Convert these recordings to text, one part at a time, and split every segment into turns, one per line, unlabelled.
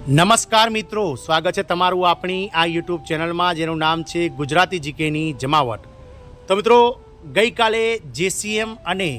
નમસ્કાર મિત્રો, સ્વાગત છે તમારું આપણી આ યુટ્યુબ ચેનલમાં જેનું નામ છે ગુજરાતી જીકેની જમાવટ। તો મિત્રો, ગઈકાલે જેસીએમ અને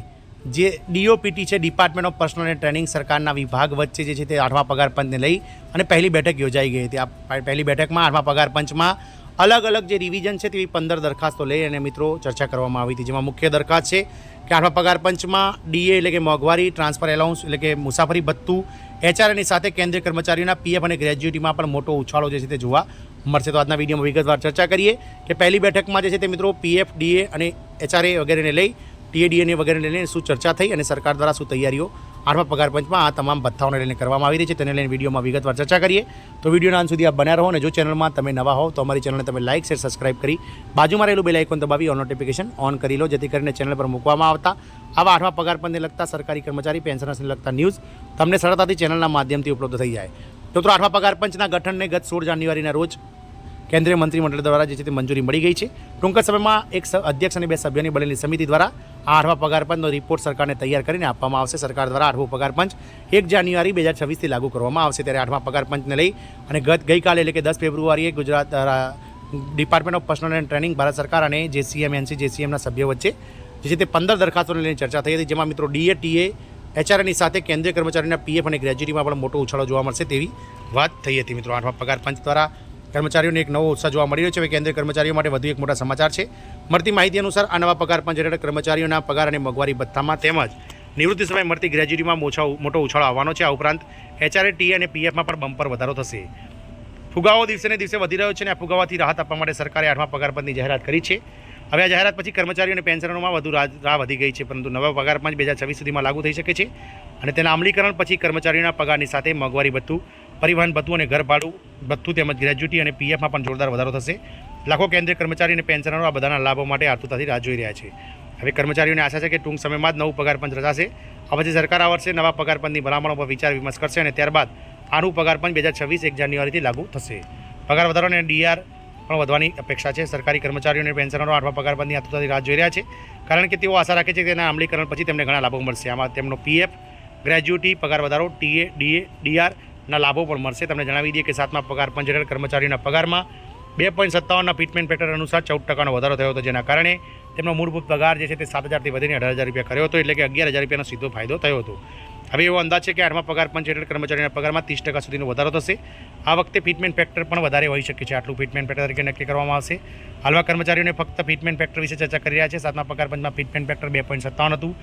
જે ડીઓપીટી છે, department of personal and training સરકારના વિભાગ વચ્ચે જે છે તે 8મા પગાર પંચને લઈ અને પહેલી બેઠક યોજાઈ ગઈ હતી। આ પહેલી બેઠકમાં 8મા પગાર પંચમાં અલગ અલગ જે રિવિઝન છે તેવી 15 દરખાસ્તો લઈ અને મિત્રો ચર્ચા કરવામાં આવી હતી, જેમાં મુખ્ય દરખાસ્ત છે કે 8મા પગાર પંચમાં ડીએ એટલે કે મોંઘવારી, ટ્રાન્સફર એલાઉન્સ એટલે કે મુસાફરી ભથ્થું, એચઆરએની સાથે કેન્દ્રીય કર્મચારીઓના પીએફ અને ગ્રેજ્યુટીમાં પણ મોટો ઉછાળો જે છે તે જોવા મળશે। તો આજના વિડીયોમાં વિગતવાર ચર્ચા કરીએ કે પહેલી બેઠકમાં જે છે તે મિત્રો પીએફ, ડીએ અને એચઆરએ વગેરેને લઈ, ટીએડીએને વગેરેને લઈને શું ચર્ચા થઈ અને સરકાર દ્વારા શું તૈયારીઓ 8મા પગાર પંચમાં આ તમામ ભથ્થાઓને લઈને કરવામાં આવી રહી છે તેને લઈને વિડીયોમાં વિગતવાર ચર્ચા કરીએ। તો વિડીયોના અંત સુધી આપ બન્યા રહો અને જો ચેનલમાં તમે નવા હોવ તો અમારી ચેનલને તમે લાઇક, શેર, સબસ્ક્રાઇબ કરી બાજુમાં રહેલું બેલ આઇકોન દબાવી ઓલ નોટિફિકેશન ઓન કરી લો, જેથી કરીને ચેનલ પર મૂકવામાં આવતા આવા 8મા પગાર પંચને લગતા સરકારી કર્મચારી પેન્શનર્સને લગતા ન્યૂઝ તમને સરળતાથી ચેનલના માધ્યમથી ઉપલબ્ધ થઈ જાય। તો 8મા પગાર પંચના ગઠનને ગત 16 જાન્યુઆરીના રોજ કેન્દ્રીય મંત્રીમંડળ દ્વારા જે છે તે મંજૂરી મળી ગઈ છે। ટૂંક જ સમયમાં એક અધ્યક્ષ અને 2 સભ્યોની બનેલી સમિતિ દ્વારા આ 8મા પગાર પંચનો રિપોર્ટ સરકારને તૈયાર કરીને આપવામાં આવશે। સરકાર દ્વારા 8મો પગાર પંચ 1 જાન્યુઆરી 2026થી લાગુ કરવામાં આવશે। ત્યારે 8મા પગાર પંચને લઈ અને ગઈકાલે એટલે કે 10 ફેબ્રુઆરીએ Gujarat department of personal and training Bharat સરકાર અને જેસીએમના સભ્યો વચ્ચે જે છે તે 15 દરખાસ્તોને લઈને ચર્ચા થઈ હતી, જેમાં મિત્રો ડીએ, ટીએ, એચઆરએની સાથે કેન્દ્રીય કર્મચારીના પીએફ અને ગ્રેજ્યુટીમાં પણ મોટો ઉછાળો જોવા મળશે તેવી વાત થઈ હતી। મિત્રો, 8મા પગાર પંચ દ્વારા કર્મચારીઓને એક નવો ઉત્સાહ જોવા મળી રહ્યો છે। હવે કેન્દ્રીય કર્મચારીઓ માટે વધુ એક મોટા સમાચાર છે। મળતી માહિતી અનુસાર આ નવા પગાર પંચ હેઠળ કર્મચારીઓના પગાર અને મોંઘવારી ભથ્થામાં તેમજ નિવૃત્તિ સમયે મળતી ગ્રેજ્યુટીમાં મોટો ઉછાળો આવવાનો છે। આ ઉપરાંત એચઆરએ, ટીએ અને પીએફમાં પણ બમ્પર વધારો થશે। ફુગાવો દિવસે ને દિવસે વધી રહ્યો છે અને આ ફુગાવાથી રાહત આપવા માટે સરકારે 8મા પગાર પંચની જાહેરાત કરી છે। હવે આ જાહેરાત પછી કર્મચારીઓ અને પેન્શનરોમાં વધુ રાહ વધી ગઈ છે, પરંતુ નવા પગાર પંચ 2026 સુધીમાં લાગુ થઈ શકે છે અને તેના અમલીકરણ પછી કર્મચારીઓના પગારની સાથે મોંઘવારી ભથ્થું, પરિવહન ભથ્થું અને ઘર ભાડું ભથ્થું તેમજ ગ્રેજ્યુટી અને પીએફમાં પણ જોરદાર વધારો થશે। લાખો કેન્દ્રીય કર્મચારી અને પેન્શનરો આ બધાના લાભો માટે આતુરતાથી રાહ જોઈ રહ્યા છે। હવે કર્મચારીઓને આશા છે કે ટૂંક સમયમાં જ નવું પગાર પંચ રચાશે। આ પછી સરકાર આ વર્ષે નવા પગાર પંચની ભલામણો પર વિચાર વિમર્શ કરશે અને ત્યારબાદ આનું પગાર પંચ 2026 1 જાન્યુઆરીથી લાગુ થશે। પગાર વધારો અને ડીઆર પણ વધવાની અપેક્ષા છે। સરકારી કર્મચારીઓ અને પેન્શનરો 8મા પગાર પંચની આતુરતાથી રાહ જોઈ રહ્યા છે, કારણ કે તેઓ આશા રાખે છે કે તેના અમલીકરણ પછી તેમને ઘણા લાભો મળશે। આમાં તેમનો પીએફ, ગ્રેજ્યુટી, પગાર વધારો, ટીએ, ડીએ, ડીઆરના લાભો પણ મળશે। તમને જણાવી દઈએ કે 7મા પગાર પંચ હેઠળ કર્મચારીઓના પગારમાં 2.57ના ફિટમેન્ટ ફેક્ટર અનુસાર 14% વધારો થયો હતો, જેના કારણે તેમનો મૂળભૂત પગાર જે છે તે 7,000થી વધીને 18,000 રૂપિયા કર્યો હતો, એટલે કે 11,000 રૂપિયાનો સીધો ફાયદો થયો હતો। હવે એવો અંદાજ છે કે 8મા પગાર પંચ હેઠળ કર્મચારીઓના પગારમાં 30% સુધીનો વધારો થશે। આ વખતે ફિટમેન્ટ ફેક્ટર પણ વધારે હોઈ શકે છે, આટલું ફિટમેન્ટ ફેક્ટર તરીકે નક્કી કરવામાં આવશે। હાલમાં કર્મચારીઓને ફક્ત ફિટમેન્ટ ફેક્ટર વિશે ચર્ચા કરી રહ્યા છે। 7મા પગાર પંચમાં ફિટમેન્ટ ફેક્ટર 2.57 હતું,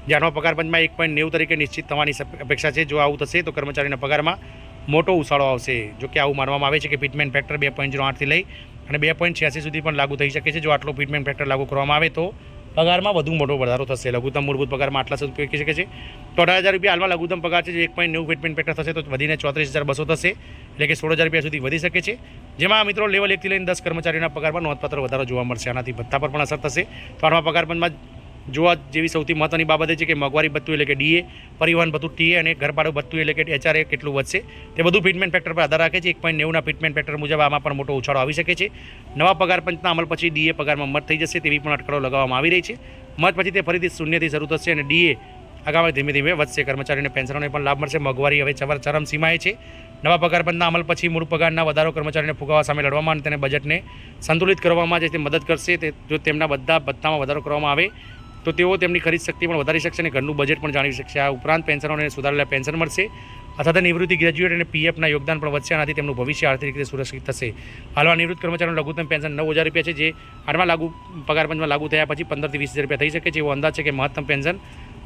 જે 8મા પગાર પંચમાં 1.90 તરીકે નિશ્ચિત થવાની અપેક્ષા છે। જો આવું થશે તો કર્મચારીઓના પગારમાં મોટો ઉછાળો આવશે। જો કે આવું માનવામાં આવે છે કે ફિટમેન્ટ ફેક્ટર 2.08થી લઈ અને 2.86 સુધી પણ લાગુ થઈ શકે છે। જો આટલો ફિટમેન્ટ ફેક્ટર લાગુ કરવામાં આવે તો પગારમાં વધુ મોટો વધારો થશે। લઘુત્તમ મૂળભૂત પગારમાં આટલા સુધી પહોંચી શકે છે। તો 18,000 રૂપિયા હાલમાં લઘુત્તમ પગાર છે, જે 1.90 ફિટમેન્ટ ફેક્ટર થશે તો વધીને 34,200 થશે, એટલે કે 16,000 રૂપિયા સુધી વધી શકે છે। જેમાં મિત્રો લેવલ 1થી લઈને 10 કર્મચારીઓના પગારમાં નોંધપાત્ર વધારો જોવા મળશે। આનાથી ભથ્થા પર પણ અસર થશે। તો 8મા પગાર પંચમાં જોવા જેવી સૌથી મહત્વની બાબત એ છે કે મોંઘવારી ભથ્થું એટલે કે ડીએ, પરિવહન ભથ્થું ટીએ અને ઘરભાડું ભથ્થું એટલે કે એચઆરએ કેટલું વધશે તે બધું ફિટમેન્ટ ફેક્ટર પર આધાર રાખે છે। 1.90ના ફિટમેન્ટ ફેક્ટર મુજબ આમાં પણ મોટો ઉછાળો આવી શકે છે। નવા પગાર પંચના અમલ પછી ડીએ પગારમાં મત થઈ જશે તેવી પણ અટકળો લગાવવામાં આવી રહી છે। મત પછી તે ફરીથી શૂન્યથી શરૂ થશે અને ડીએ આગામી ધીમે ધીમે વધશે। કર્મચારીઓને પેન્શનરોને પણ લાભ મળશે। મોંઘવારી હવે ચરમસીમાએ છે। નવા પગાર પંચના અમલ પછી મૂળ પગારના વધારો કર્મચારીઓને ફુગાવા સામે લડવામાં અને તેને બજેટને સંતુલિત કરવામાં જે તે મદદ કરશે। જો તેમના બધા ભથ્થામાં વધારો કરવામાં આવે તો તેઓ તેમની ખરીદ શક્તિ પણ વધારી શકશે અને ઘરનું બજેટ પણ જાળવી શકશે। આ ઉપરાંત પેન્શનરોને સુધારેલા પેન્શન મળશે, સાથે નિવૃત્તિ, ગ્રેજ્યુએટ અને પીએફના યોગદાન પણ વધશે। આનાથી તેમનું ભવિષ્ય આર્થિક રીતે સુરક્ષિત થશે। હાલમાં નિવૃત્ત કર્મચારીઓનું લઘુત્તમ પેન્શન 9,000 રૂપિયા છે, જે 8મા પગાર પંચમાં લાગુ થયા પછી 15,000 થી 20,000 રૂપિયા થઈ શકે છે। એવો અંદાજ છે કે મહત્તમ પેન્શન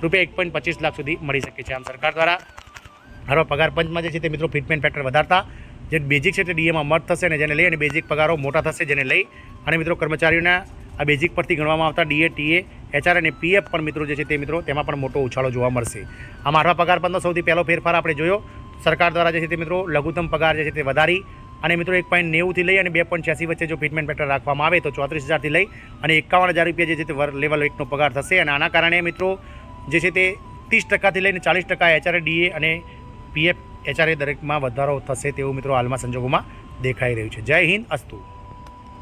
રૂપિયા 1.25 લાખ સુધી મળી શકે છે। આમ સરકાર દ્વારા 8મા પગાર પંચમાં જે છે તે મિત્રો ફિટમેન્ટ ફેક્ટર વધારતા જે બેઝિક છે તે ડીએમાં મર્જ થશે અને જેને લઈ અને બેઝિક પગારો મોટા થશે, જેને લઈ અને મિત્રો કર્મચારીઓના આ બેઝિક પરથી ગણવામાં આવતા ડીએ, ટીએ, એચઆર અને પીએફ પણ મિત્રો જે છે તે મિત્રો તેમાં પણ મોટો ઉછાળો જોવા મળશે। આમ 8મા પગાર પંચનો સૌથી પહેલો ફેરફાર આપણે જોયો, સરકાર દ્વારા જે છે તે મિત્રો લઘુત્તમ પગાર જે છે તે વધારી અને મિત્રો 1.90થી લઈ અને 2.86 વચ્ચે જો ફિટમેન્ટ ફેક્ટર રાખવામાં આવે તો 34,000થી લઈ અને 51,000 રૂપિયા જે છે તે લેવલ 1નો પગાર થશે। અને આના કારણે મિત્રો જે છે તે 30%થી લઈને 40% એચઆરએ, ડીએ અને પીએફ, એચઆરએ દરેકમાં વધારો થશે તેવું મિત્રો હાલમાં સંજોગોમાં દેખાઈ રહ્યું છે। જય હિન્દ, અસ્તુ।